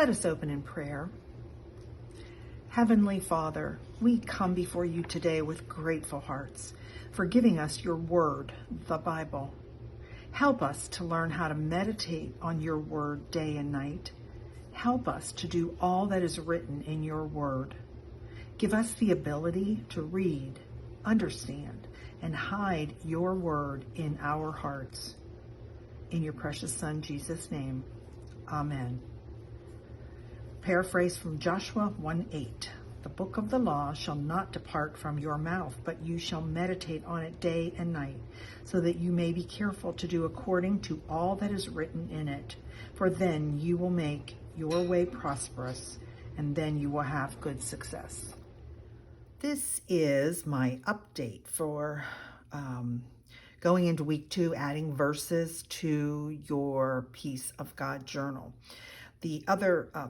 Let us open in prayer. Heavenly Father, we come before you today with grateful hearts for giving us your word, the Bible. Help us to learn how to meditate on your word day and night. Help us to do all that is written in your word. Give us the ability to read, understand, and hide your word in our hearts. In your precious Son, Jesus' name, amen. Paraphrase from Joshua 1:8. The book of the law shall not depart from your mouth, but you shall meditate on it day and night, so that you may be careful to do according to all that is written in it. For then you will make your way prosperous, and then you will have good success. This is my update for going into week 2, adding verses to your Peace of God journal.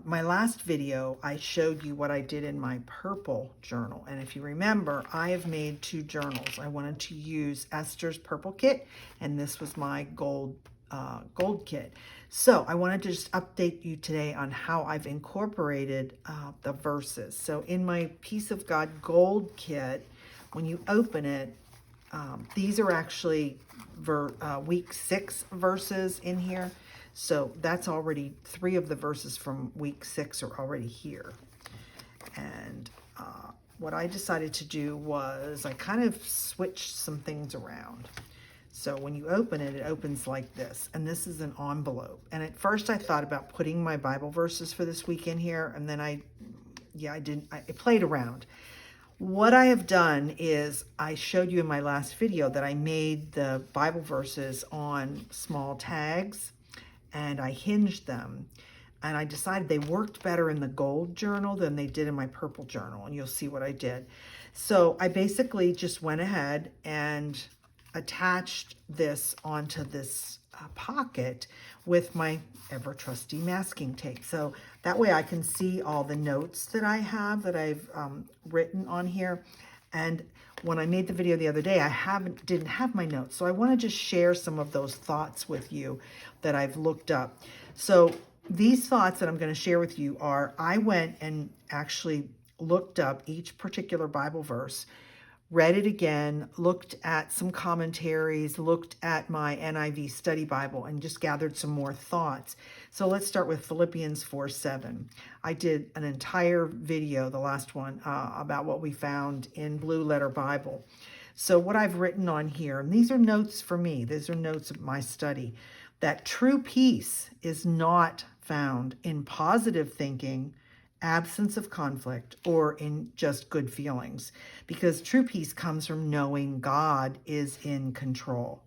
My last video, I showed you what I did in my purple journal. And if you remember, I have made 2 journals. I wanted to use Esther's purple kit, and this was my gold kit. So I wanted to just update you today on how I've incorporated the verses. So in my Peace of God gold kit, when you open it, these are actually week 6 verses in here. So that's already 3 of the verses from week 6 are already here. And what I decided to do was I kind of switched some things around. So when you open it, it opens like this. And this is an envelope. And at first I thought about putting my Bible verses for this week in here. And then I played around. What I have done is I showed you in my last video that I made the Bible verses on small tags. And I hinged them, and I decided they worked better in the gold journal than they did in my purple journal, and you'll see what I did. So I basically just went ahead and attached this onto this pocket with my ever trusty masking tape. So that way I can see all the notes that I have that I've written on here. And when I made the video the other day, I didn't have my notes. So I want to just share some of those thoughts with you that I've looked up. So these thoughts that I'm going to share with you are, I went and actually looked up each particular Bible verse, read it again, looked at some commentaries, looked at my NIV study Bible, and just gathered some more thoughts. So let's start with Philippians 4:7. I did an entire video, the last one, about what we found in Blue Letter Bible. So what I've written on here, and these are notes for me, these are notes of my study, that true peace is not found in positive thinking, absence of conflict, or in just good feelings, because true peace comes from knowing God is in control.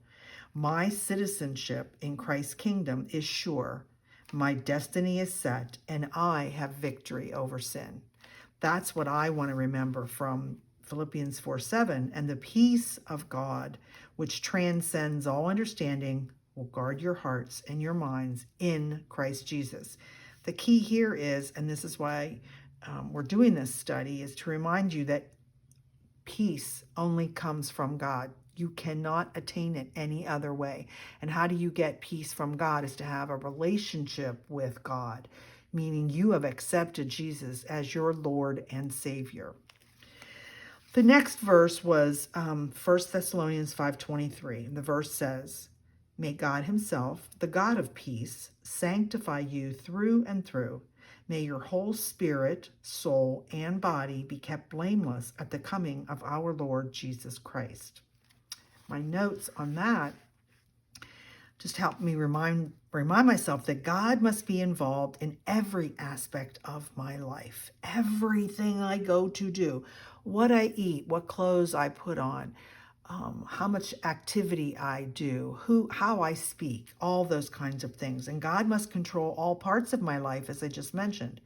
My citizenship in Christ's kingdom is sure. My destiny is set, and I have victory over sin. That's what I want to remember from Philippians 4:7, and the peace of God, which transcends all understanding, will guard your hearts and your minds in Christ Jesus. The key here is, and this is why we're doing this study, is to remind you that peace only comes from God. You cannot attain it any other way. And how do you get peace from God? Is to have a relationship with God, meaning you have accepted Jesus as your Lord and Savior. The next verse was 1 Thessalonians 5:23. The verse says, "May God himself, the God of peace, sanctify you through and through. May your whole spirit, soul, and body be kept blameless at the coming of our Lord Jesus Christ." My notes on that just helped me remind myself that God must be involved in every aspect of my life. Everything I go to do, what I eat, what clothes I put on, how much activity I do, how I speak, all those kinds of things. And God must control all parts of my life, as I just mentioned.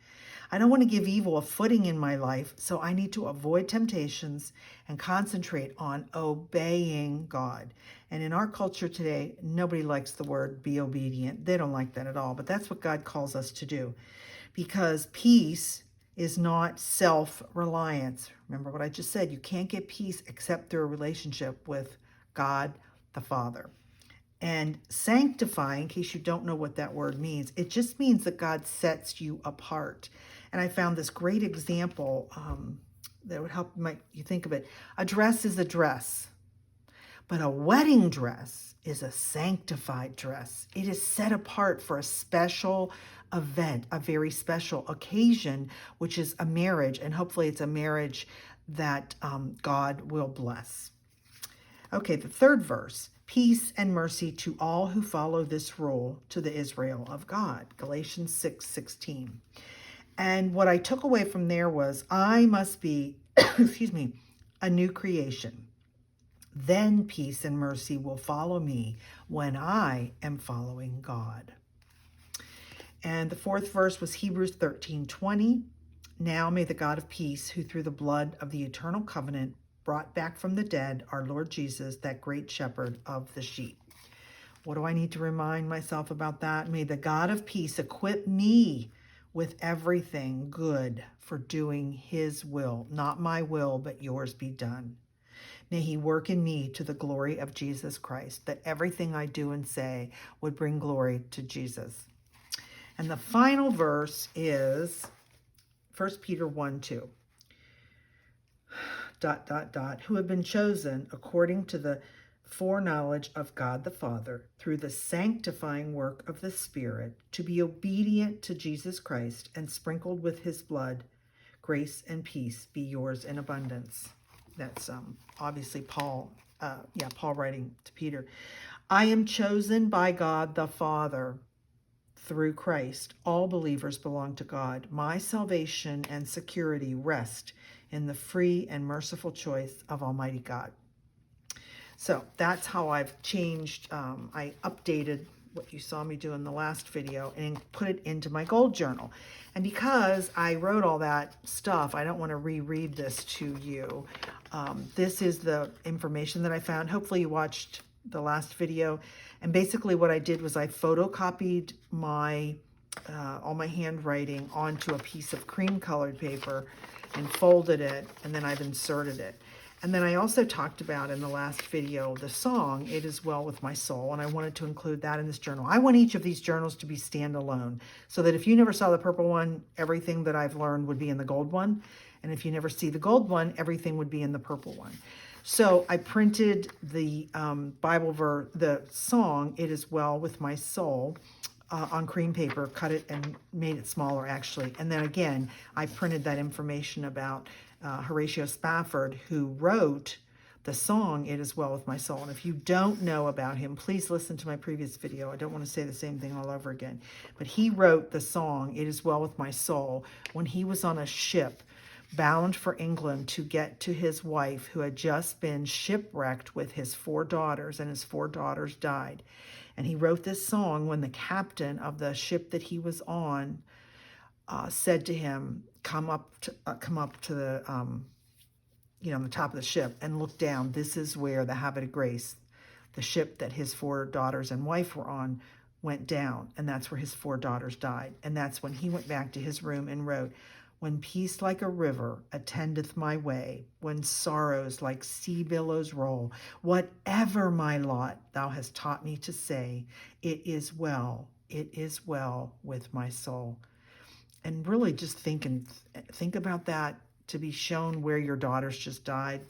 I don't want to give evil a footing in my life, so I need to avoid temptations and concentrate on obeying God. And in our culture today, nobody likes the word be obedient. They don't like that at all, but that's what God calls us to do, because peace is not self-reliance. Remember what I just said, you can't get peace except through a relationship with God the Father. And sanctify, in case you don't know what that word means, it just means that God sets you apart. And I found this great example that would help you think of it. A dress is a dress, but a wedding dress is a sanctified dress. It is set apart for a special event, a very special occasion, which is a marriage. And hopefully it's a marriage that God will bless. Okay, the third verse. Peace and mercy to all who follow this rule, to the Israel of God. Galatians 6:16. And what I took away from there was, I must be, excuse me, a new creation. Then peace and mercy will follow me when I am following God. And the fourth verse was Hebrews 13:20. Now may the God of peace, who through the blood of the eternal covenant brought back from the dead our Lord Jesus, that great shepherd of the sheep. What do I need to remind myself about that? May the God of peace equip me with everything good for doing his will. Not my will, but yours be done. May he work in me to the glory of Jesus Christ, that everything I do and say would bring glory to Jesus. And the final verse is 1 Peter 1:2. ... who have been chosen according to the foreknowledge of God the Father, through the sanctifying work of the Spirit, to be obedient to Jesus Christ and sprinkled with his blood. Grace and peace be yours in abundance. That's obviously Paul writing to Peter. I am chosen by God the Father through Christ. All believers belong to God. My salvation and security rest in the free and merciful choice of Almighty God. So that's how I've changed. I updated what you saw me do in the last video and put it into my gold journal. And because I wrote all that stuff, I don't want to reread this to you. This is the information that I found. Hopefully you watched the last video. And basically what I did was I photocopied my all my handwriting onto a piece of cream colored paper and folded it, and then I've inserted it. And then I also talked about in the last video the song, It Is Well With My Soul, and I wanted to include that in this journal. I want each of these journals to be standalone, so that if you never saw the purple one, everything that I've learned would be in the gold one. And if you never see the gold one, everything would be in the purple one. So I printed the the song, It Is Well With My Soul, on cream paper, cut it and made it smaller actually. And then again, I printed that information about Horatio Spafford, who wrote the song, It Is Well With My Soul. And if you don't know about him, please listen to my previous video. I don't want to say the same thing all over again. But he wrote the song, It Is Well With My Soul, when he was on a ship bound for England to get to his wife, who had just been shipwrecked with his 4 daughters, and his 4 daughters died. And he wrote this song when the captain of the ship that he was on said to him, come up to the, on the top of the ship and look down. This is where the Havre de Grace, the ship that his 4 daughters and wife were on, went down. And that's where his 4 daughters died. And that's when he went back to his room and wrote, when peace like a river attendeth my way, when sorrows like sea billows roll, whatever my lot thou hast taught me to say, it is well with my soul. And really just think about that, to be shown where your daughters just died.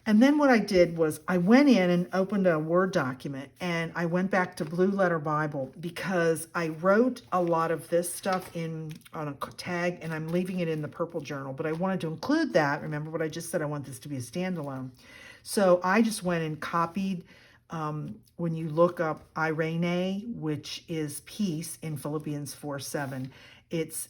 And then what I did was I went in and opened a Word document, and I went back to Blue Letter Bible, because I wrote a lot of this stuff on a tag, and I'm leaving it in the purple journal, but I wanted to include that. Remember what I just said, I want this to be a standalone. So I just went and copied, when you look up Irene, which is peace in Philippians 4:7, it's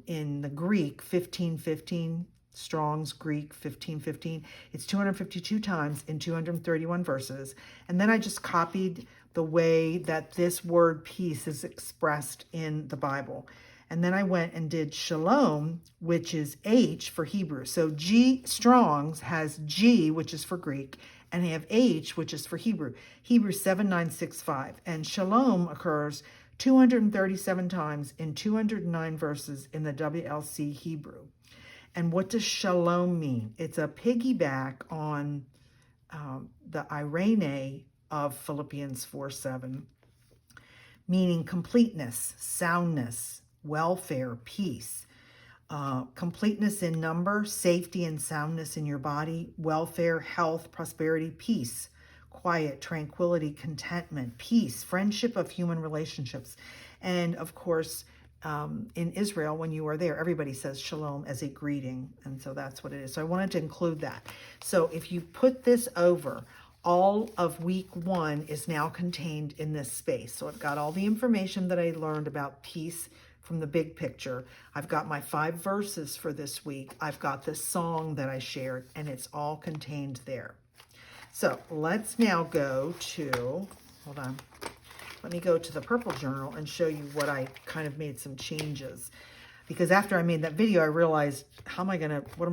in the Greek 1515, Strong's Greek 1515. It's 252 times in 231 verses. And then I just copied the way that this word peace is expressed in the Bible. And then I went and did shalom, which is H for Hebrew. So Strong's has G, which is for Greek, and they have H, which is for Hebrew. Hebrew 7965. And shalom occurs 237 times in 209 verses in the WLC Hebrew. And what does shalom mean? It's a piggyback on the Irene of Philippians 4:7, meaning completeness, soundness, welfare, peace. Completeness in number, safety and soundness in your body, welfare, health, prosperity, peace, quiet, tranquility, contentment, peace, friendship of human relationships. And of course, in Israel, when you are there, everybody says shalom as a greeting. And so that's what it is. So I wanted to include that. So if you put this over, all of week 1 is now contained in this space. So I've got all the information that I learned about peace from the big picture. I've got my 5 verses for this week. I've got this song that I shared, and it's all contained there. So let's now go to, hold on, let me go to the purple journal and show you what I kind of made some changes. Because after I made that video, I realized, what am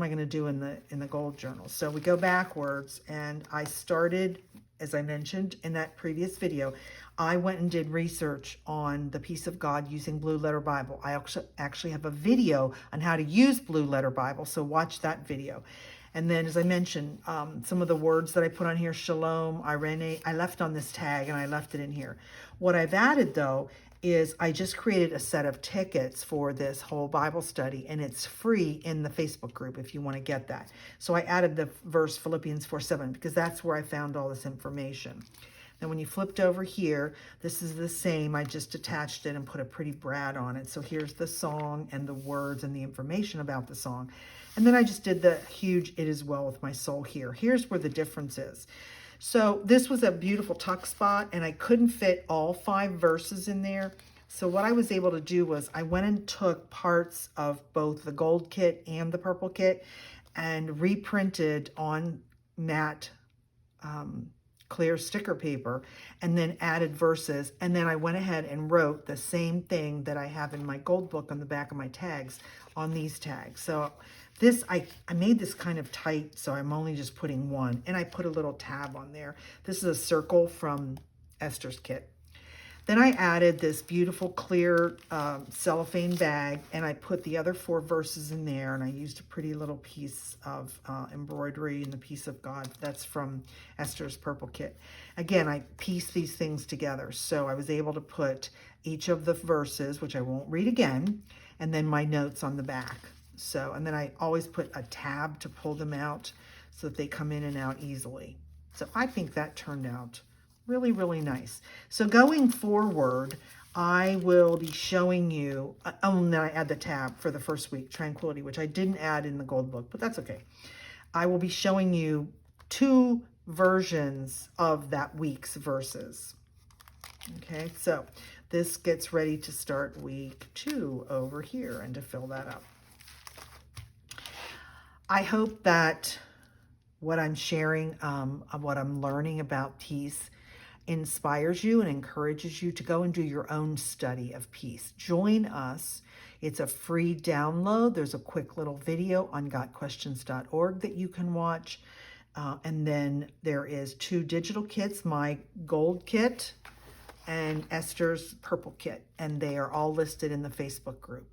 I gonna do in the gold journal? So we go backwards, and I started, as I mentioned in that previous video, I went and did research on the Peace of God using Blue Letter Bible. I actually have a video on how to use Blue Letter Bible, so watch that video. And then, as I mentioned, some of the words that I put on here, shalom, irene, I left on this tag, and I left it in here. What I've added, though, is I just created a set of tickets for this whole Bible study, and it's free in the Facebook group if you want to get that. So I added the verse Philippians 4:7 because that's where I found all this information. Now, when you flipped over here, this is the same. I just attached it and put a pretty Brad on it. So here's the song and the words and the information about the song. And then I just did the huge "It Is Well With My Soul" here. Here's where the difference is. So this was a beautiful tuck spot, and I couldn't fit all 5 verses in there. So what I was able to do was I went and took parts of both the gold kit and the purple kit and reprinted on matte clear sticker paper, and then added verses. And then I went ahead and wrote the same thing that I have in my gold book on the back of my tags on these tags. So this, I made this kind of tight, so I'm only just putting 1, and I put a little tab on there. This is a circle from Esther's kit. Then I added this beautiful clear cellophane bag, and I put the other 4 verses in there, and I used a pretty little piece of embroidery in the Peace of God. That's from Esther's purple kit. Again, I pieced these things together, so I was able to put each of the verses, which I won't read again, and then my notes on the back. So, and then I always put a tab to pull them out so that they come in and out easily. So I think that turned out really, really nice. So going forward, I will be showing you, and then I add the tab for the first week, Tranquility, which I didn't add in the gold book, but that's okay. I will be showing you 2 versions of that week's verses. Okay, so this gets ready to start week 2 over here and to fill that up. I hope that what I'm sharing, what I'm learning about peace, inspires you and encourages you to go and do your own study of peace. Join us. It's a free download. There's a quick little video on gotquestions.org that you can watch. And then there is 2 digital kits, my gold kit and Esther's purple kit. And they are all listed in the Facebook group.